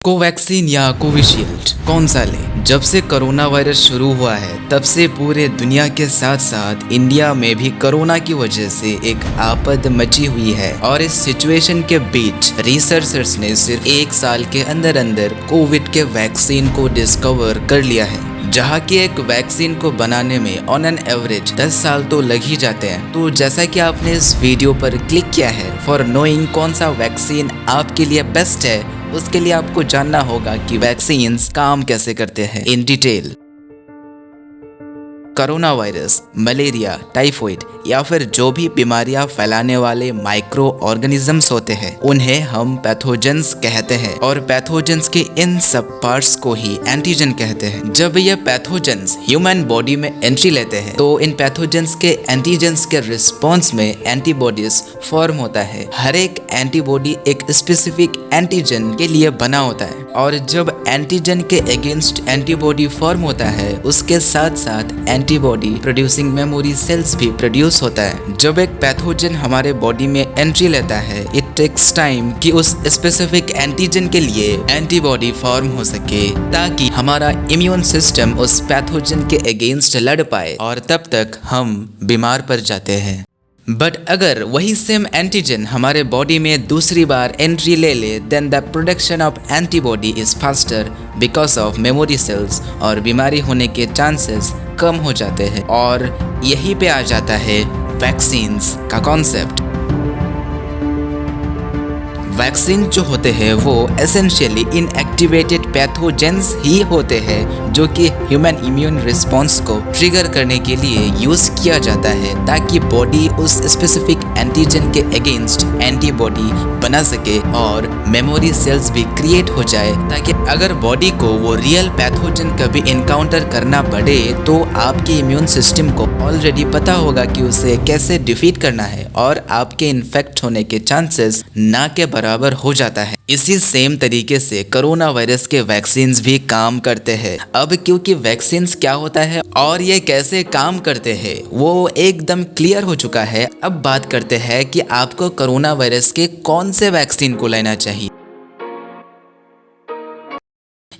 Covaxin या Covishield कौन सा लें? जब से कोरोना वायरस शुरू हुआ है तब से पूरे दुनिया के साथ साथ इंडिया में भी कोरोना की वजह से एक आपद मची हुई है और इस सिचुएशन के बीच रिसर्चर्स ने सिर्फ 1 साल के अंदर अंदर कोविड के वैक्सीन को डिस्कवर कर लिया है। जहाँ की एक वैक्सीन को बनाने में ऑन एन एवरेज 10 साल तो लग ही जाते हैं। तो जैसा कि आपने इस वीडियो पर क्लिक किया है फॉर नोइंग कौन सा वैक्सीन आपके लिए बेस्ट है, उसके लिए आपको जानना होगा कि वैक्सीन्स काम कैसे करते हैं in detail. Corona virus, malaria, typhoid या फिर जो भी बीमारियां फैलाने वाले माइक्रो ऑर्गेनिजम्स होते हैं उन्हें हम पैथोजेंस कहते हैं और पैथोजेंस के इन सब पार्ट्स को ही एंटीजन कहते हैं। जब ये पैथोजेंस ह्यूमन बॉडी में एंट्री लेते हैं तो इन पैथोजेंस के एंटीजेंस के रिस्पॉन्स में एंटीबॉडीज फॉर्म होता है। हर एक एंटीबॉडी एक स्पेसिफिक एंटीजन के लिए बना होता है और जब एंटीजन के अगेंस्ट एंटीबॉडी फॉर्म होता है उसके साथ साथ एंटीबॉडी प्रोड्यूसिंग मेमोरी सेल्स भी प्रोड्यूस होता है। जब एक पैथोजन हमारे बॉडी में एंट्री लेता है इट टेक्स टाइम कि उस स्पेसिफिक एंटीजन के लिए एंटीबॉडी फॉर्म हो सके ताकि हमारा इम्यून सिस्टम उस पैथोजन के अगेंस्ट लड़ पाए और तब तक हम बीमार पड़ जाते हैं। बट अगर वही सेम एंटीजन हमारे बॉडी में दूसरी बार एंट्री ले ले then the production of antibody is faster because of memory cells और बीमारी होने के चांसेस कम हो जाते हैं। और यहीं पे आ जाता है वैक्सीन्स का कॉन्सेप्ट। वैक्सीन जो होते हैं वो एसेंशियली इनएक्टिवेटेड पैथोजेंस ही होते हैं जो कि ह्यूमन इम्यून रिस्पॉन्स को ट्रिगर करने के लिए यूज किया जाता है ताकि बॉडी उस स्पेसिफिक एंटीजन के अगेंस्ट एंटीबॉडी बना सके और मेमोरी सेल्स भी क्रिएट हो जाए ताकि अगर बॉडी को वो रियल पैथोजन कभी इनकाउंटर करना पड़े तो आपके इम्यून सिस्टम को ऑलरेडी पता होगा कि उसे कैसे डिफीट करना है और आपके इन्फेक्ट होने के चांसेस ना के बराबर हो जाता है। इसी सेम तरीके से कोरोना वायरस के वैक्सीन्स भी काम करते हैं। अब क्योंकि वैक्सीन्स क्या होता है और ये कैसे काम करते हैं वो एकदम क्लियर हो चुका है, अब बात करते हैं कि आपको कोरोना वायरस के कौन से वैक्सीन को लेना चाहिए।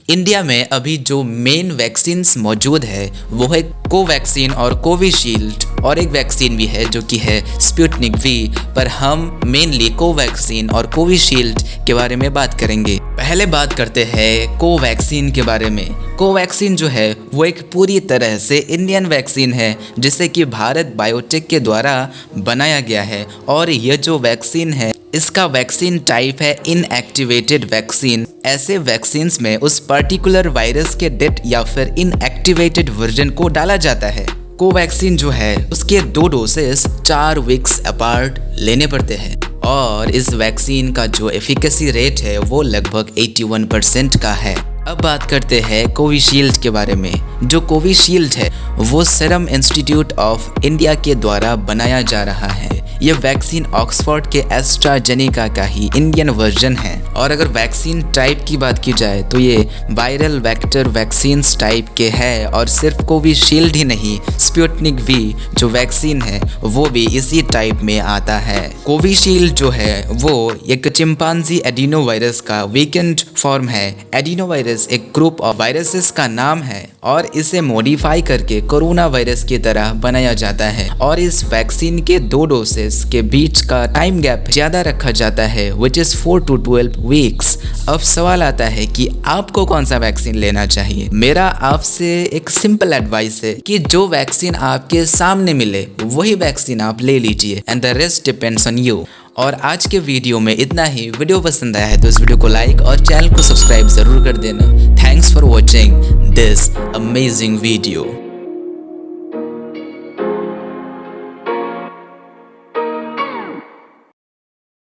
इंडिया में अभी जो मेन वैक्सीन्स मौजूद है वो है कोवैक्सीन और कोविशील्ड और एक वैक्सीन भी है जो कि है स्पुतनिक वी, पर हम मेनली कोवैक्सीन और कोविशील्ड के बारे में बात करेंगे। पहले बात करते हैं कोवैक्सीन के बारे में। कोवैक्सीन जो है वो एक पूरी तरह से इंडियन वैक्सीन है जिसे कि भारत बायोटेक के द्वारा बनाया गया है और यह जो वैक्सीन है इसका वैक्सीन टाइप है इनएक्टिवेटेड वैक्सीन। ऐसे वैक्सीन्स में उस पर्टिकुलर वायरस के डेड या फिर इनएक्टिवेटेड वर्जन को डाला जाता है। कोवैक्सीन जो है उसके 2 डोसेस 4 वीक्स अपार्ट लेने पड़ते हैं और इस वैक्सीन का जो एफिकेसी रेट है वो लगभग 81% का है। अब बात करते हैं कोविशील्ड के बारे में। जो कोविशील्ड है वो सीरम इंस्टीट्यूट ऑफ इंडिया के द्वारा बनाया जा रहा है। ये वैक्सीन ऑक्सफोर्ड के एस्ट्राजेनेका का ही इंडियन वर्जन है और अगर वैक्सीन टाइप की बात की जाए तो ये वायरल वेक्टर वैक्सीन्स टाइप के है और सिर्फ कोविशील्ड ही नहीं स्पुतनिक वी जो वैक्सीन है वो भी इसी टाइप में आता है। कोविशील्ड जो है वो एक चिंपांजी एडिनो वायरस का वीकेंड फॉर्म है। एडिनो वायरस एक ग्रुप ऑफ वायरसेस का नाम है और इसे मॉडिफाई करके कोरोना वायरस की तरह बनाया जाता है और इस वैक्सीन के 2 डोसेस के बीच का टाइम गैप ज्यादा रखा जाता है विच इज 4 to 12 वीक्स। अब सवाल आता है कि आपको कौन सा वैक्सीन लेना चाहिए। मेरा आपसे एक सिंपल एडवाइस है कि जो वैक्सीन आपके सामने मिले वही वैक्सीन आप ले लीजिए and the rest depends on you. और आज के वीडियो में इतना ही। वीडियो पसंद आया है तो इस वीडियो को लाइक और चैनल को सब्सक्राइब जरूर कर देना। Thanks for watching this amazing video.